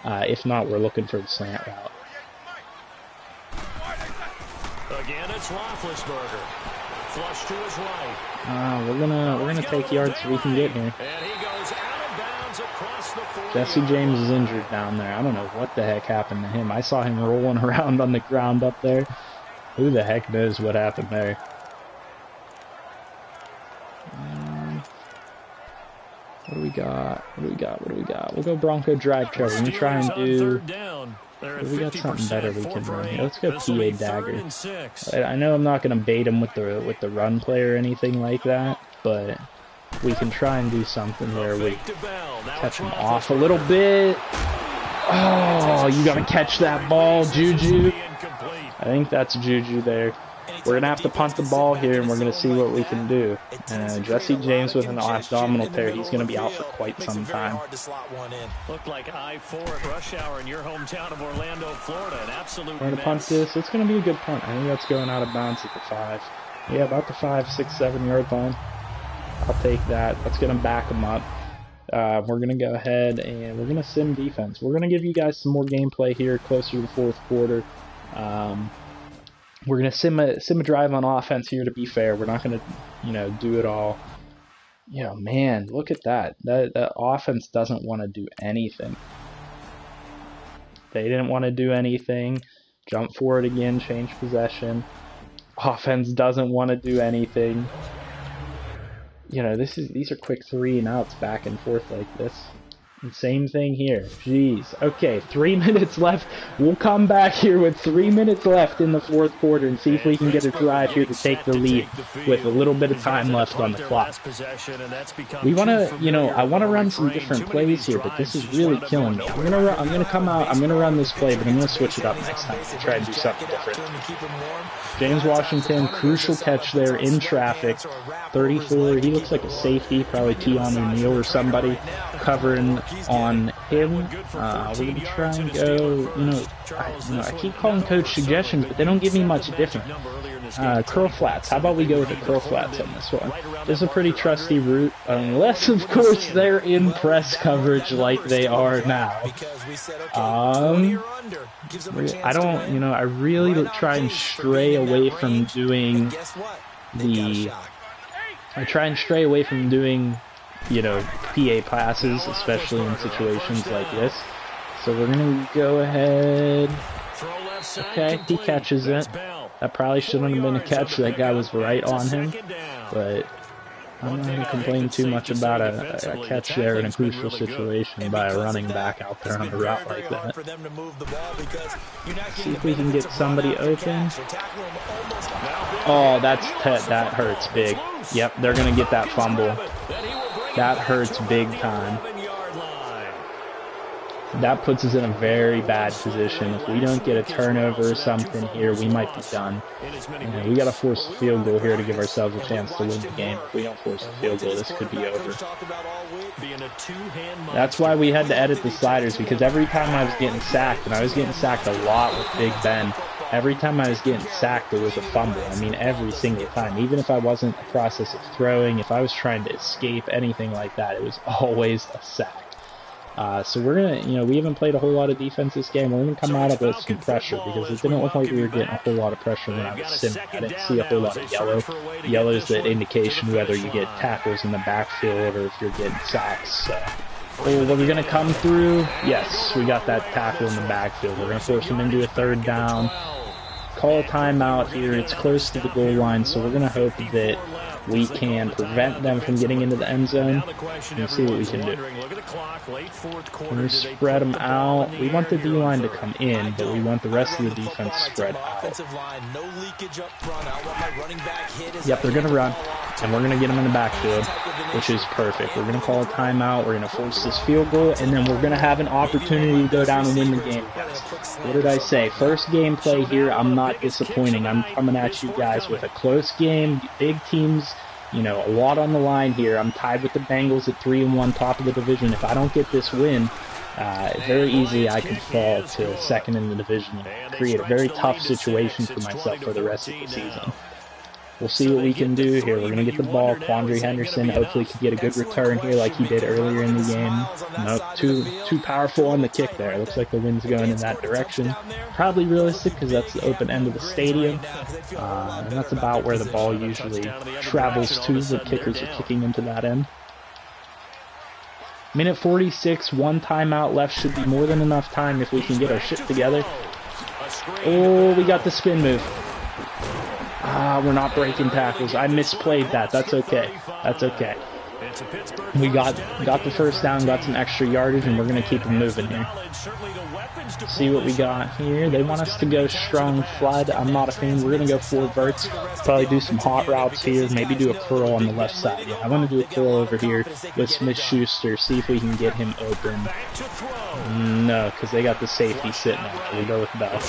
If not, we're looking for the slant route. Again, it's Roethlisberger. Flush to his right. We're gonna take yards so we can get here. And he goes out of bounds across the 40. Jesse James is injured down there. I don't know what the heck happened to him. I saw him rolling around on the ground up there. Who the heck knows what happened there? What do we got? We'll go Bronco drive trail. We're gonna try and do... We got something better we can run here. Let's go PA dagger. I know I'm not going to bait him with the run play or anything like that, but we can try and do something where we catch him off a little bit. Oh, you got to catch that ball, Juju. I think that's Juju there. We're going to have to punt the ball here, and we're going to see what we can do. Jesse James with an abdominal tear, he's going to be out for quite some time. Looked like I-4 at rush hour in your hometown of Orlando, Florida. An absolute We're going to punt this. It's going to be a good punt. I think that's going out of bounds at the 5. Yeah, about the 5, 6, 7 yard line. I'll take that. That's going to back them up. We're going to go ahead and we're going to sim defense. We're going to give you guys some more gameplay here closer to the 4th quarter. We're going to sim a drive on offense here, to be fair. We're not going to, do it all. Man, look at that. That offense doesn't want to do anything. They didn't want to do anything. Jump forward again, change possession. Offense doesn't want to do anything. These are quick 3 and outs back and forth like this. And same thing here. Jeez. Okay, 3 minutes left. We'll come back here with 3 minutes left in the 4th quarter and see if we can get a drive here to take the lead with a little bit of time left on the clock. We want to, I want to run some different plays here, but this is really killing me. I'm gonna come out. I'm gonna run this play, but I'm gonna switch it up next time to try and do something different. James Washington, crucial catch there in traffic. 34. He looks like a safety, probably Keanu Neal or somebody covering on him. We're going to try and go, I keep calling coach suggestions, but they don't give me much different. Curl flats. How about we go with the curl flats on this one? This is a pretty trusty route, unless, of course, they're in press coverage like they are now. I don't, I really try and stray away from doing PA passes, especially in situations like this. So we're going to go ahead. Okay, he catches it. That probably shouldn't have been a catch. That guy was right on him. But I'm not going to complain too much about a catch there in a crucial situation by a running back out there on a route like that. See if we can get somebody open. Oh, that hurts big. Yep, they're going to get that fumble. That hurts big time. That puts us in a very bad position. If we don't get a turnover or something here, we might be done. We got to force a field goal here to give ourselves a chance to win the game. If we don't force a field goal, this could be over. That's why we had to edit the sliders, because every time I was getting sacked, and I was getting sacked a lot with Big Ben, every time I was getting sacked, there was a fumble. I mean, every single time. Even if I wasn't in the process of throwing, if I was trying to escape, anything like that, it was always a sack. So we're going to, we haven't played a whole lot of defense this game. We're going to come out of it with some pressure, because it didn't look like we were getting a whole lot of pressure when I was simming. I didn't see a whole lot of yellow. Yellow is the indication whether you get tackles in the backfield or if you're getting sacks. Are we going to come through? Yes, we got that tackle in the backfield. We're going to force them into a 3rd down. call a timeout here. It's close to the goal line, so we're going to hope that we can prevent them from getting into the end zone. We'll see what we can do. We're going to spread them out. We want the D-line to come in, but we want the rest of the defense spread out. Yep, they're going to run, and we're going to get them in the backfield, which is perfect. We're going to call a timeout. We're going to force this field goal, and then we're going to have an opportunity to go down and win the game, guys. What did I say? First gameplay here, I'm not disappointing. I'm coming at you guys with a close game, big teams, you know, a lot on the line here. I'm tied with the Bengals at 3-1, top of the division. If I don't get this win, very easily I could fall to second in the division and create a very tough situation for myself for the rest of the season. We'll see what we can do here. We're going to get the ball. Quandre Henderson hopefully could get a good return here like he did earlier in the game. Nope, too powerful on the kick there. It looks like the wind's going in that direction. Probably realistic because that's the open end of the stadium. And that's about where the ball usually travels to. The kickers are kicking into that end. Minute 46, one timeout left. Should be more than enough time if we can get our shit together. Oh, we got the spin move. We're not breaking tackles. I misplayed that. That's okay. That's okay. We got the first down, got some extra yardage, and we're going to keep them moving here. See what we got here. They want us to go strong flood. I'm not a fan. We're going to go 4 verts. Probably do some hot routes here. Maybe do a curl on the left side. Yeah, I want to do a curl over here with Smith-Schuster. See if we can get him open. No, because they got the safety sitting there. We go with Bell.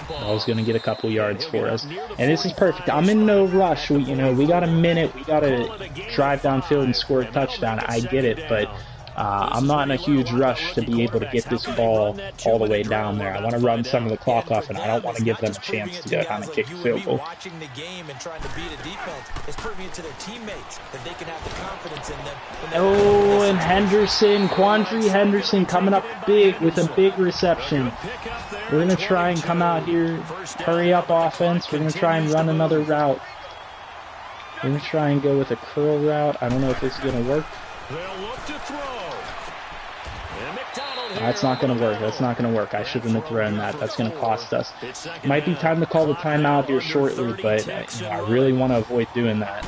Bell's going to get a couple yards for us. And this is perfect. I'm in no rush. We got a minute. We got to drive downfield and score a touchdown. I get it, but I'm not in a huge rush to be able to get this ball all the way down there. I want to run some of the clock off, and I don't want to give them a chance to go down and kick a field goal. Oh, and Henderson, Quandre Henderson coming up big with a big reception. We're going to try and come out here, hurry up offense. We're going to try and run another route. We're going to try and go with a curl route. I don't know if this is going to work. That's not going to work. That's not going to work. I shouldn't have thrown that. That's going to cost us. Might be time to call the timeout here shortly, but I really want to avoid doing that.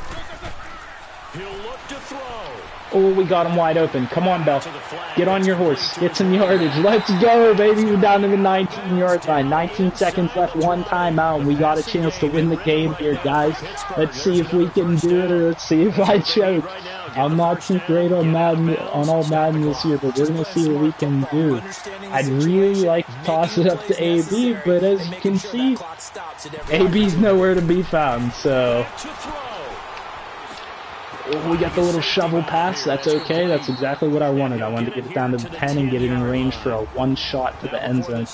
Oh, we got him wide open. Come on, Bell. Get on your horse. Get some yardage. Let's go, baby. We're down to the 19-yard line. 19 seconds left. One timeout. We got a chance to win the game here, guys. Let's see if we can do it, or let's see if I choke. I'm not too great on Madden, on all Madden this year, but we're going to see what we can do. I'd really like to toss it up to AB, but as you can see, AB's nowhere to be found, so... We got the little shovel pass. That's okay. That's exactly what I wanted. I wanted to get it down to the 10 and get it in range for a one-shot to the end zone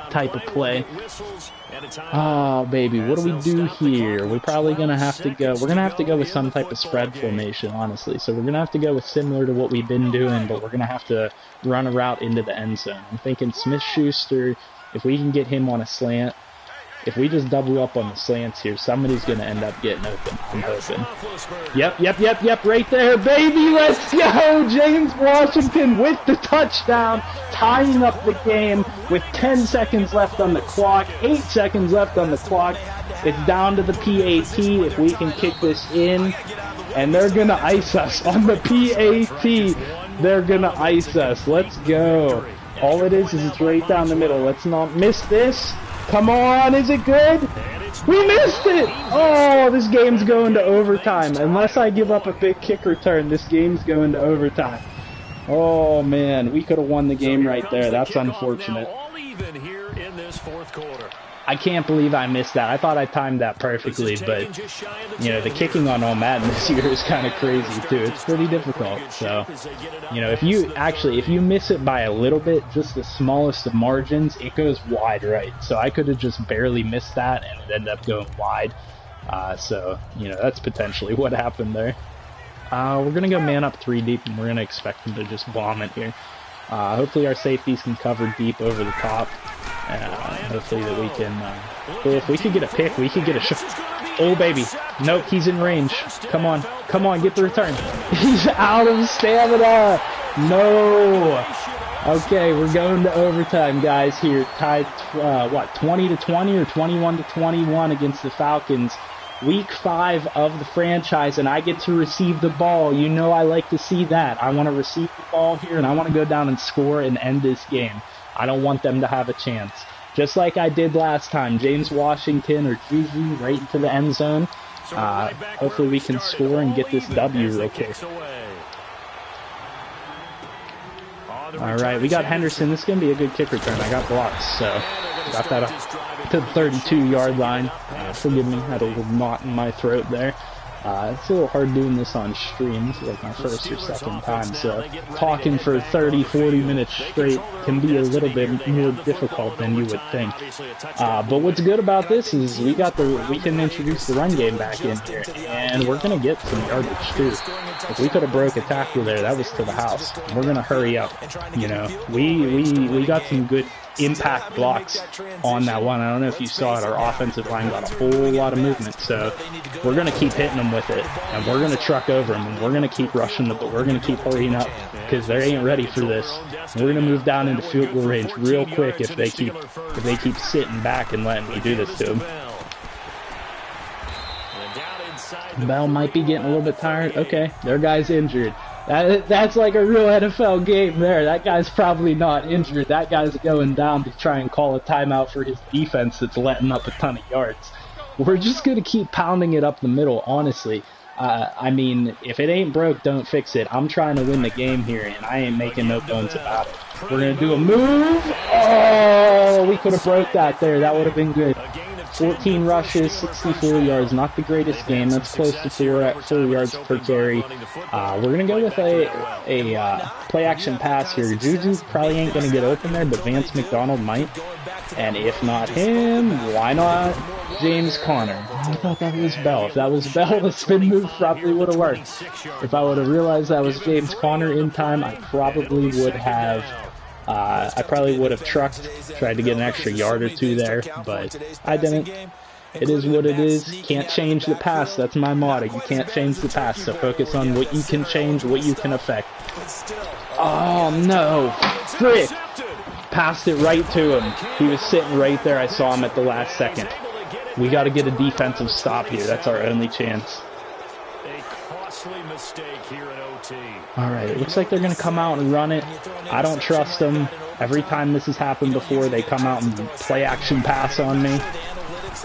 type of play. Oh, baby. What do we do here? We're probably going to have to go... We're going to have to go with some type of spread formation, honestly. So we're going to have to go with similar to what we've been doing, but we're going to have to run a route into the end zone. I'm thinking Smith-Schuster, if we can get him on a slant, if we just double up on the slants here, somebody's going to end up getting open, I'm hoping. Yep, right there, baby, let's go! James Washington with the touchdown, tying up the game with 10 seconds left on the clock, 8 seconds left on the clock. It's down to the PAT if we can kick this in, and they're going to ice us on the PAT. They're going to ice us. Let's go. All it is it's right down the middle. Let's not miss this. Come on, is it good? We missed it! Oh, this game's going to overtime. Unless I give up a big kick return, this game's going to overtime. Oh, man, we could have won the game right there. That's unfortunate. I can't believe I missed that. I thought I timed that perfectly, but, the kicking on all Madden this year is kind of crazy, too. It's pretty difficult, so, if you miss it by a little bit, just the smallest of margins, it goes wide right. So I could have just barely missed that, and it ended up going wide. So, that's potentially what happened there. We're going to go man up 3 deep, and we're going to expect them to just bomb it here. Hopefully our safeties can cover deep over the top. Hopefully that we can... if we could get a pick, we could get a shot. Oh, baby. Nope, he's in range. Come on, get the return. He's out of stamina. No. Okay, we're going to overtime, guys, here. Tied, what, 20-20 or 21-21 against the Falcons. Week 5 of the franchise, and I get to receive the ball. You know I like to see that. I want to receive the ball here, and I want to go down and score and end this game. I don't want them to have a chance. Just like I did last time, James Washington or Juju right into the end zone. Hopefully we can score and get this W real quick. Alright, we got Henderson. This is going to be a good kick return. I got blocks, so got that up to the 32-yard line. Forgive me, I had a little knot in my throat there. It's a little hard doing this on stream. It's like my first or second time, so talking for 30-40 minutes straight can be a little bit more difficult than you would think. But what's good about this is we can introduce the run game back in here, and we're gonna get some yardage too. If we could have broke a tackle there, that was to the house. We're gonna hurry up. You know, we got some good impact blocks on that one. I don't know if you saw it. Our offensive line got a whole lot of movement, so we're going to keep hitting them with it, and we're going to truck over them, and we're going to keep rushing them, but we're going to keep hurrying up because they ain't ready for this. And we're going to move down into field goal range real quick if they keep sitting back and letting me do this to them. Bell might be getting a little bit tired. Okay, their guy's injured. That's like a real NFL game there. That guy's probably not injured. That guy's going down to try and call a timeout for his defense that's letting up a ton of yards. We're just going to keep pounding it up the middle, honestly. I mean, if it ain't broke, don't fix it. I'm trying to win the game here, and I ain't making no bones about it. We're going to do a move. Oh, we could have broke that there. That would have been good. 14 rushes, 64 yards. Not the greatest game. That's close to 4 yards per carry. We're going to go with a play-action pass here. Juju probably ain't going to get open there, but Vance McDonald might. And if not him, why not James Conner? I thought that was Bell. If that was Bell, the spin move probably would have worked. If I would have realized that was James Conner in time, I probably would have trucked, tried to get an extra yard or two there, but I didn't. It is what it is. Can't change the past. That's my motto. You can't change the past, so focus on what you can change, what you can affect. Oh, no. Frick. Passed it right to him. He was sitting right there. I saw him at the last second. We got to get a defensive stop here. That's our only chance. A costly mistake here in OT. Alright, it looks like they're going to come out and run it. I don't trust them. Every time this has happened before, they come out and play action pass on me.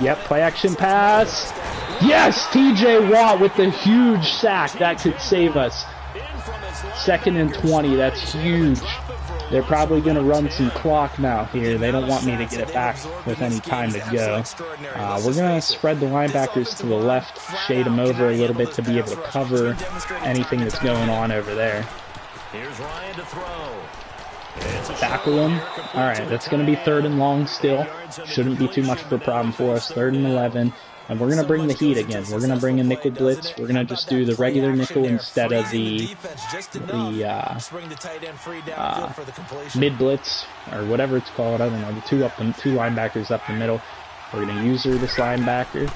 Yep, play action pass. Yes, TJ Watt with the huge sack. That could save us. 2nd and 20, that's huge. They're probably going to run some clock now here. They don't want me to get it back with any time to go. We're going to spread the linebackers to the left, shade them over a little bit to be able to cover anything that's going on over there. Tackle him. Alright, that's going to be 3rd and long still. Shouldn't be too much of a problem for us. 3rd and 11. And we're going to bring the heat again. We're going to bring a nickel blitz. We're going to just do the regular nickel instead of the mid blitz, or whatever it's called. I don't know. The two linebackers up the middle. We're going to use this linebacker.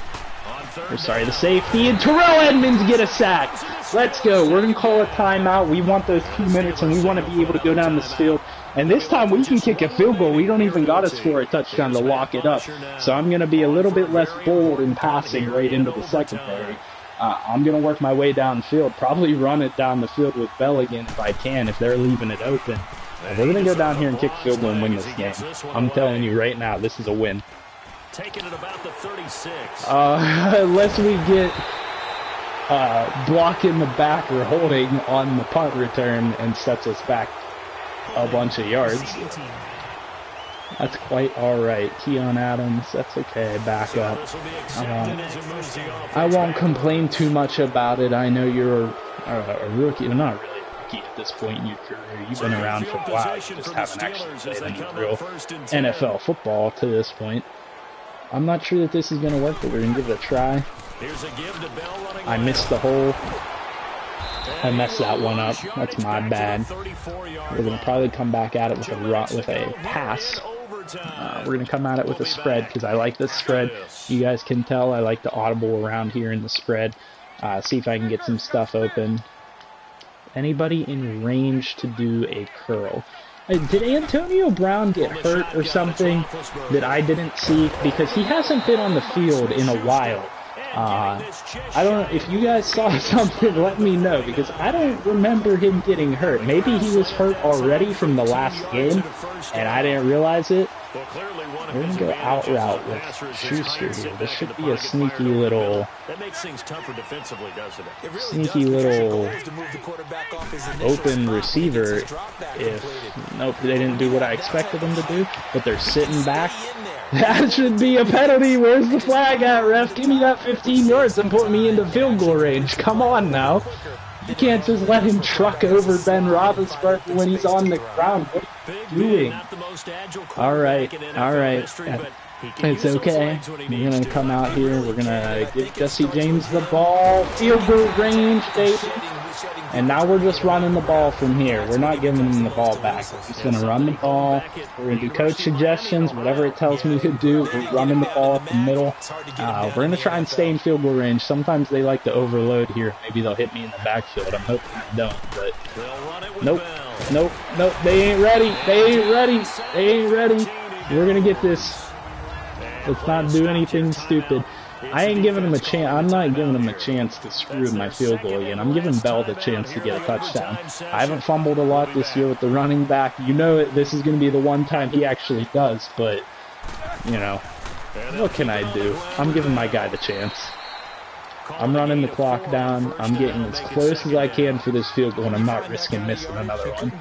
Or sorry, the safety. And Terrell Edmonds get a sack. Let's go. We're going to call a timeout. We want those 2 minutes, and we want to be able to go down this field. And this time we can kick a field goal. We don't even got to score a touchdown to lock it up. So I'm going to be a little bit less bold in passing right into the secondary. I'm going to work my way downfield. Probably run it down the field with Bell again if I can, if they're leaving it open. But we're going to go down here and kick field goal and win this game. I'm telling you right now, this is a win. Taking it about the 36. Unless we get block in the back or holding on the punt return and sets us back a bunch of yards. That's quite alright. Keon Adams, that's okay. Back up. I won't complain too much about it. I know you're a rookie. You're not really a rookie at this point in your career. You've been around for a while. You just haven't actually played any real NFL football to this point. I'm not sure that this is going to work, but we're going to give it a try. I missed the hole. I messed that one up. That's my bad. We're going to probably come back at it with a pass. We're going to come at it with a spread because I like this spread. You guys can tell I like the audible around here in the spread. See if I can get some stuff open. Anybody in range to do a curl? Did Antonio Brown get hurt or something that I didn't see? Because he hasn't been on the field in a while. I don't know if you guys saw something, let me know, because I don't remember him getting hurt. Maybe he was hurt already from the last game, and I didn't realize it. We're going to go out route with Schuster here. This should be a sneaky little... Sneaky little open receiver if... Nope, they didn't do what I expected them to do, but they're sitting back. That should be a penalty. Where's the flag at, ref? Give me that 15 yards and put me into field goal range. Come on now. You can't just let him truck over Ben Roethlisberger when he's on the ground. What are you doing? Alright. It's okay. We're going to come out here. We're going to give Jesse James the ball. Field goal range, baby. And now we're just running the ball from here. We're not giving him the ball back. We're just going to run the ball. We're going to do coach suggestions, whatever it tells me to do. We're running the ball up the middle. We're going to try and stay in field goal range. Sometimes they like to overload here. Maybe they'll hit me in the backfield. I'm hoping they don't, but nope. They ain't ready. They ain't ready. We're going to get this. Let's not do anything stupid. I ain't giving him a chance. I'm not giving him a chance to screw my field goal again. I'm giving Bell the chance to get a touchdown. I haven't fumbled a lot this year with the running back. You know this is going to be the one time he actually does, but, you know, what can I do? I'm giving my guy the chance. I'm running the clock down. I'm getting as close as I can for this field goal, and I'm not risking missing another one.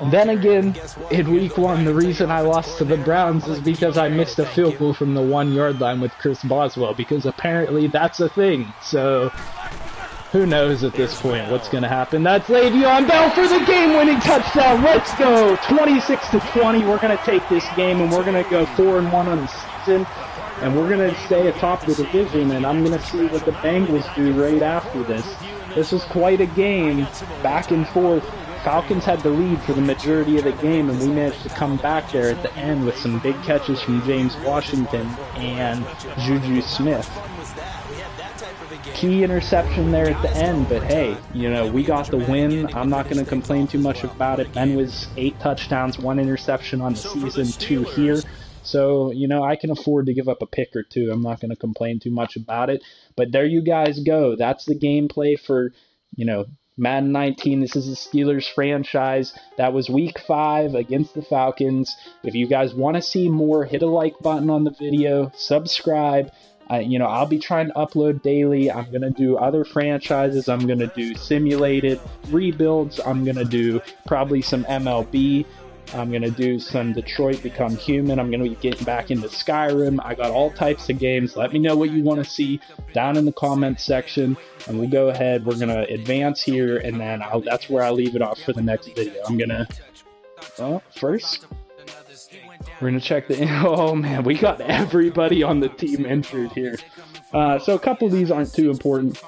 And then again, in week 1, the reason I lost to the Browns is because I missed a field goal from the 1-yard line with Chris Boswell, because apparently that's a thing. So, who knows at this point what's going to happen. That's Le'Veon Bell for the game-winning touchdown. Let's go! 26-20. We're going to take this game, and we're going to go 4-1 on the season. And we're going to stay atop the division, and I'm going to see what the Bengals do right after this. This was quite a game, back and forth. Falcons had the lead for the majority of the game, and we managed to come back there at the end with some big catches from James Washington and Juju Smith. Key interception there at the end, but hey, you know, we got the win. I'm not going to complain too much about it. Ben was 8 touchdowns, 1 interception on the season, 2 here. So, you know, I can afford to give up a pick or 2. I'm not going to complain too much about it. But there you guys go. That's the gameplay for, you know, Madden 19. This is the Steelers franchise. That was week 5 against the Falcons. If you guys want to see more, hit a like button on the video. Subscribe. You know, I'll be trying to upload daily. I'm going to do other franchises. I'm going to do simulated rebuilds. I'm going to do probably some MLB. I'm going to do some Detroit Become Human. I'm going to be getting back into Skyrim. I got all types of games. Let me know what you want to see down in the comments section, and we'll go ahead. We're going to advance here, and then that's where I'll leave it off for the next video. I'm going to... first, we're going to check the... Oh, man, we got everybody on the team injured here. So a couple of these aren't too important.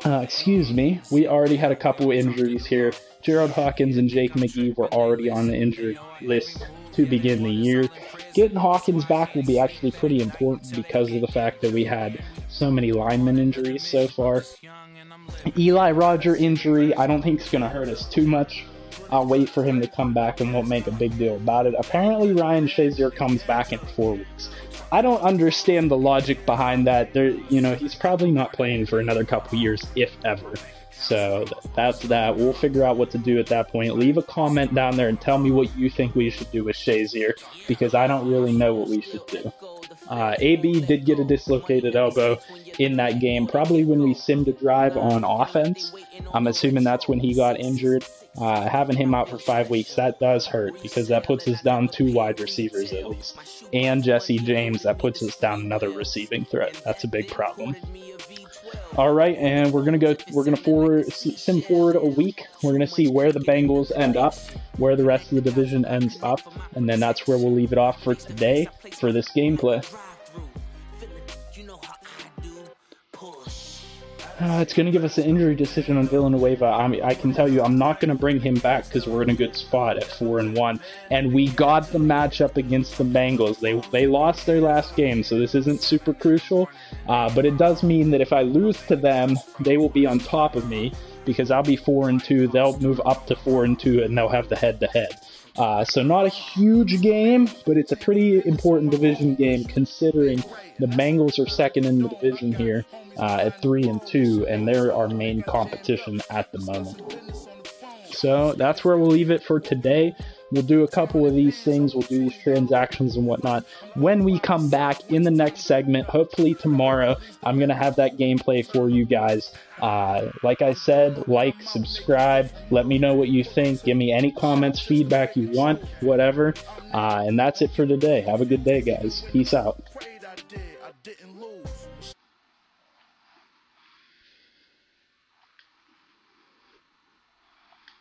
Excuse me. We already had a couple of injuries here. Gerald Hawkins and Jake McGee were already on the injured list to begin the year. Getting Hawkins back will be actually pretty important because of the fact that we had so many lineman injuries so far. Eli Roger injury, I don't think it's going to hurt us too much. I'll wait for him to come back and won't make a big deal about it. Apparently Ryan Shazier comes back in 4 weeks. I don't understand the logic behind that. You know, he's probably not playing for another couple years, if ever. So that's that. We'll figure out what to do at that point. Leave a comment down there and tell me what you think we should do with Shazier, because I don't really know what we should do. AB did get a dislocated elbow in that game, probably when we simmed a drive on offense. I'm assuming that's when he got injured. Having him out for 5 weeks, that does hurt, because that puts us down 2 wide receivers at least. And Jesse James, that puts us down another receiving threat. That's a big problem. Alright, and we're gonna sim forward a week. We're gonna see where the Bengals end up, where the rest of the division ends up, and then that's where we'll leave it off for today for this gameplay. It's going to give us an injury decision on Villanueva. I can tell you, I'm not going to bring him back because we're in a good spot at 4-1, and we got the matchup against the Bengals. They lost their last game, so this isn't super crucial, but it does mean that if I lose to them, they will be on top of me because I'll be 4-2. They'll move up to 4-2, and they'll have the head-to-head. So not a huge game, but it's a pretty important division game considering the Bengals are second in the division here at 3-2, and they're our main competition at the moment. So that's where we'll leave it for today. We'll do a couple of these things. We'll do these transactions and whatnot when we come back in the next segment. Hopefully tomorrow, I'm going to have that gameplay for you guys. Like I said, like, subscribe. Let me know what you think. Give me any comments, feedback you want, whatever. And that's it for today. Have a good day, guys. Peace out.